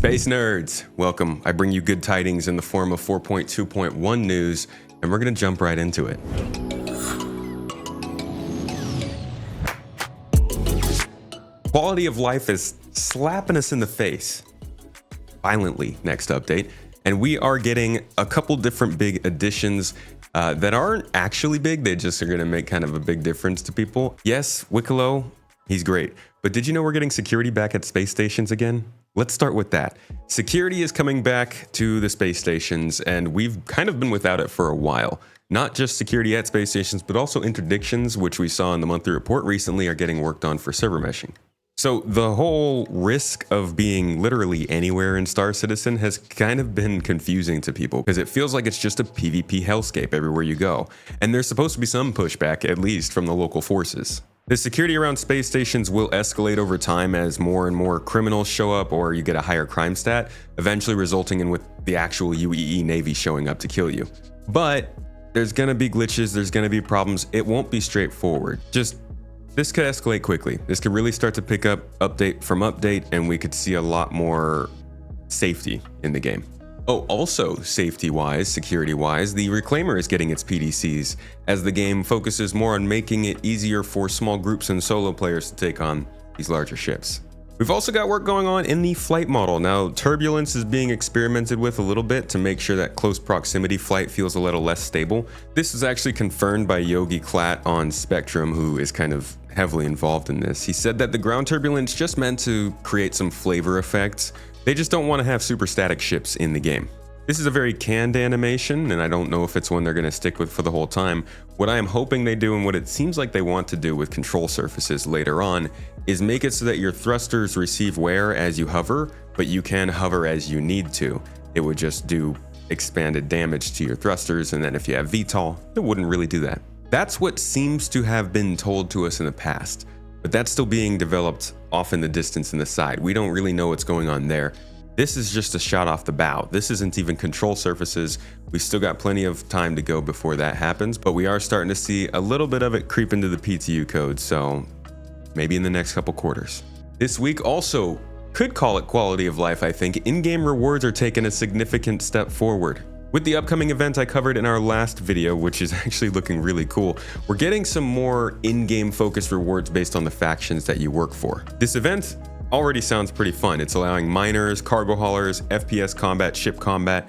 Space nerds, welcome. I bring you good tidings in the form of 4.2.1 news, and we're going to jump right into it. Quality of life is slapping us in the face violently next update, and we are getting a couple different big additions that aren't actually big. They just are going to make kind of a big difference to people. Yes, Wikelo, he's great, but did you know we're getting security back at space stations again? Let's start with that. Security is coming back to the space stations, and we've kind of been without it for a while. Not just security at space stations, but also interdictions, which we saw in the monthly report recently, are getting worked on for server meshing. So the whole risk of being literally anywhere in Star Citizen has kind of been confusing to people because it feels like it's just a PvP hellscape everywhere you go. And there's supposed to be some pushback, at least from the local forces. The security around space stations will escalate over time as more and more criminals show up or you get a higher crime stat, eventually resulting in with the actual UEE Navy showing up to kill you. But there's gonna be glitches, there's gonna be problems, it won't be straightforward. This could escalate quickly. This could really start to pick up update from update, and we could see a lot more safety in the game. Oh, also safety-wise, security-wise, the Reclaimer is getting its PDCs as the game focuses more on making it easier for small groups and solo players to take on these larger ships. We've also got work going on in the flight model. Now, turbulence is being experimented with a little bit to make sure that close proximity flight feels a little less stable. This is actually confirmed by Yogi Klatt on Spectrum, who is kind of heavily involved in this. He said that the ground turbulence just meant to create some flavor effects. They just don't want to have super static ships in the game. This is a very canned animation, and I don't know if it's one they're going to stick with for the whole time. What I am hoping they do, and what it seems like they want to do with control surfaces later on, is make it so that your thrusters receive wear as you hover, but you can hover as you need to. It would just do expanded damage to your thrusters, and then if you have VTOL, it wouldn't really do that. That's what seems to have been told to us in the past, but that's still being developed off in the distance in the side. We don't really know what's going on there. This is just a shot off the bow. This isn't even control surfaces. We still got plenty of time to go before that happens, but we are starting to see a little bit of it creep into the PTU code, so maybe in the next couple quarters. This week also could call it quality of life, I think. In-game rewards are taking a significant step forward. With the upcoming event I covered in our last video, which is actually looking really cool, we're getting some more in-game focused rewards based on the factions that you work for. This event already sounds pretty fun. It's allowing miners, cargo haulers, FPS combat, ship combat,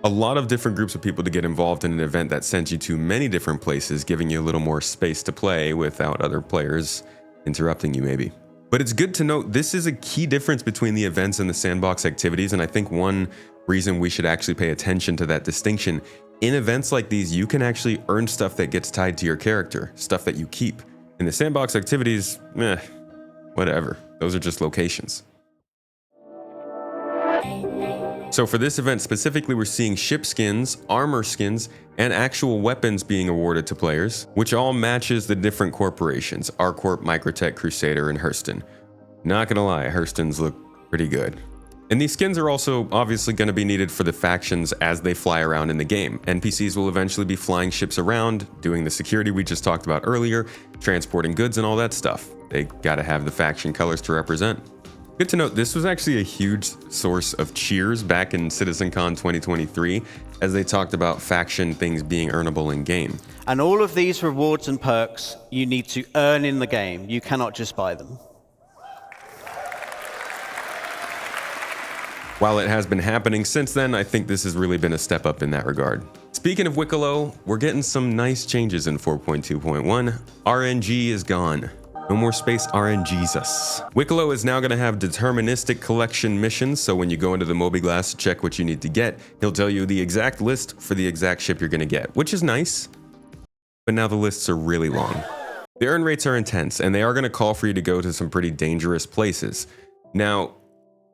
a lot of different groups of people to get involved in an event that sends you to many different places, giving you a little more space to play without other players interrupting you maybe. But it's good to note this is a key difference between the events and the sandbox activities, and I think one reason we should actually pay attention to that distinction. In events like these, you can actually earn stuff that gets tied to your character, stuff that you keep. In the sandbox activities, whatever. Those are just locations. So for this event specifically, we're seeing ship skins, armor skins, and actual weapons being awarded to players, which all matches the different corporations, ArcCorp, Microtech, Crusader, and Hurston. Not gonna lie, Hurston's look pretty good. And these skins are also obviously going to be needed for the factions as they fly around in the game. NPCs will eventually be flying ships around, doing the security we just talked about earlier, transporting goods and all that stuff. They got to have the faction colors to represent. Good to note, this was actually a huge source of cheers back in CitizenCon 2023 as they talked about faction things being earnable in game. And all of these rewards and perks you need to earn in the game. You cannot just buy them. While it has been happening since then, I think this has really been a step up in that regard. Speaking of Wikelo, we're getting some nice changes in 4.2.1. RNG is gone. No more space RNGesus. Wikelo is now going to have deterministic collection missions, so when you go into the Mobiglass to check what you need to get, he'll tell you the exact list for the exact ship you're going to get, which is nice, but now the lists are really long. The earn rates are intense, and they are going to call for you to go to some pretty dangerous places. Now,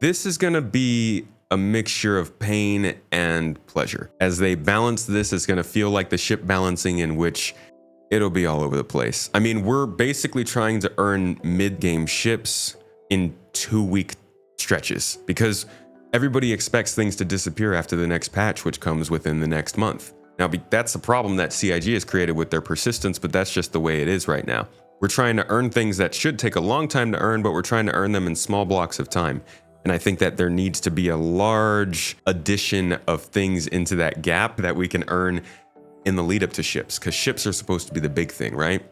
this is going to be a mixture of pain and pleasure. As they balance this, it's going to feel like the ship balancing in which it'll be all over the place. I mean, we're basically trying to earn mid-game ships in 2-week stretches because everybody expects things to disappear after the next patch, which comes within the next month. Now, that's the problem that CIG has created with their persistence, but that's just the way it is right now. We're trying to earn things that should take a long time to earn, but we're trying to earn them in small blocks of time. And I think that there needs to be a large addition of things into that gap that we can earn in the lead up to ships, because ships are supposed to be the big thing, right?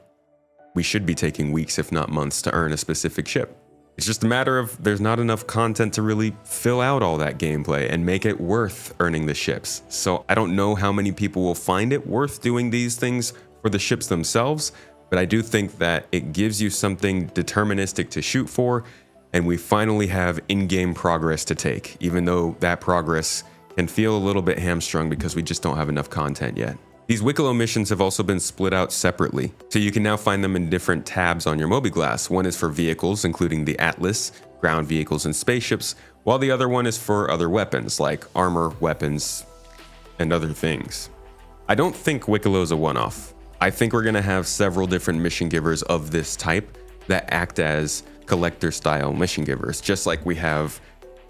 We should be taking weeks, if not months, to earn a specific ship. It's just a matter of there's not enough content to really fill out all that gameplay and make it worth earning the ships. So I don't know how many people will find it worth doing these things for the ships themselves, but I do think that it gives you something deterministic to shoot for, and we finally have in-game progress to take, even though that progress can feel a little bit hamstrung because we just don't have enough content yet. These Wikelo missions have also been split out separately, so you can now find them in different tabs on your Mobiglass. One is for vehicles, including the Atlas, ground vehicles, and spaceships, while the other one is for other weapons, like armor, weapons, and other things. I don't think Wikelo is a one-off. I think we're going to have several different mission givers of this type that act as collector-style mission givers, just like we have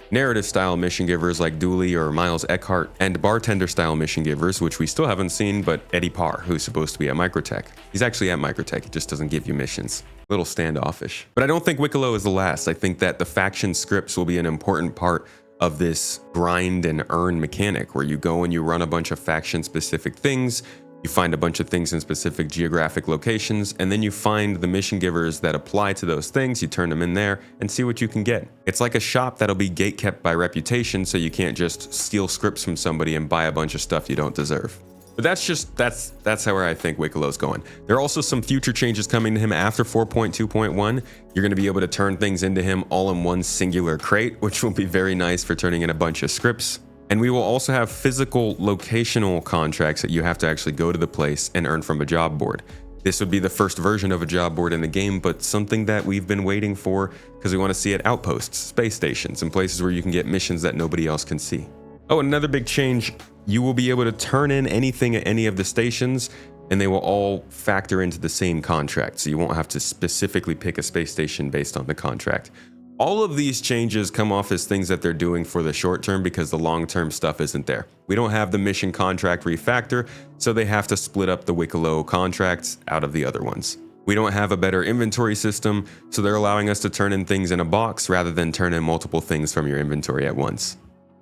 narrative-style mission givers like Dooley or Miles Eckhart, and bartender-style mission givers, which we still haven't seen, but Eddie Parr, who's supposed to be at Microtech. He's actually at Microtech, he just doesn't give you missions. A little standoffish. But I don't think Wikelo is the last. I think that the faction scripts will be an important part of this grind and earn mechanic, where you go and you run a bunch of faction-specific things, you find a bunch of things in specific geographic locations, and then you find the mission givers that apply to those things, you turn them in there, and see what you can get. It's like a shop that'll be gatekept by reputation, so you can't just steal scripts from somebody and buy a bunch of stuff you don't deserve. But that's how I think Wikelo's going. There are also some future changes coming to him after 4.2.1. You're going to be able to turn things into him all in one singular crate, which will be very nice for turning in a bunch of scripts. And we will also have physical locational contracts that you have to actually go to the place and earn from a job board. This would be the first version of a job board in the game, but something that we've been waiting for because we want to see it outposts, space stations, and places where you can get missions that nobody else can see. Oh, and another big change, you will be able to turn in anything at any of the stations, and they will all factor into the same contract, so you won't have to specifically pick a space station based on the contract. All of these changes come off as things that they're doing for the short term because the long term stuff isn't there. We don't have the mission contract refactor, so they have to split up the Wikelo contracts out of the other ones. We don't have a better inventory system, so they're allowing us to turn in things in a box rather than turn in multiple things from your inventory at once.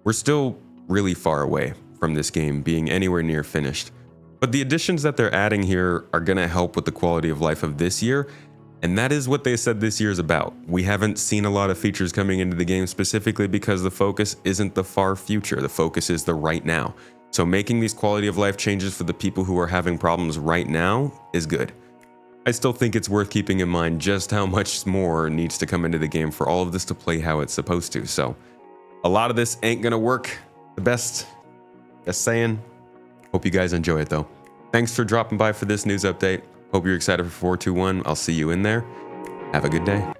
We're still really far away from this game being anywhere near finished, but the additions that they're adding here are going to help with the quality of life of this year. And that is what they said this year is about. We haven't seen a lot of features coming into the game specifically because the focus isn't the far future. The focus is the right now. So making these quality of life changes for the people who are having problems right now is good. I still think it's worth keeping in mind just how much more needs to come into the game for all of this to play how it's supposed to. So a lot of this ain't gonna work the best. Just saying. Hope you guys enjoy it though. Thanks for dropping by for this news update. Hope you're excited for 4.2.1. I'll see you in there. Have a good day.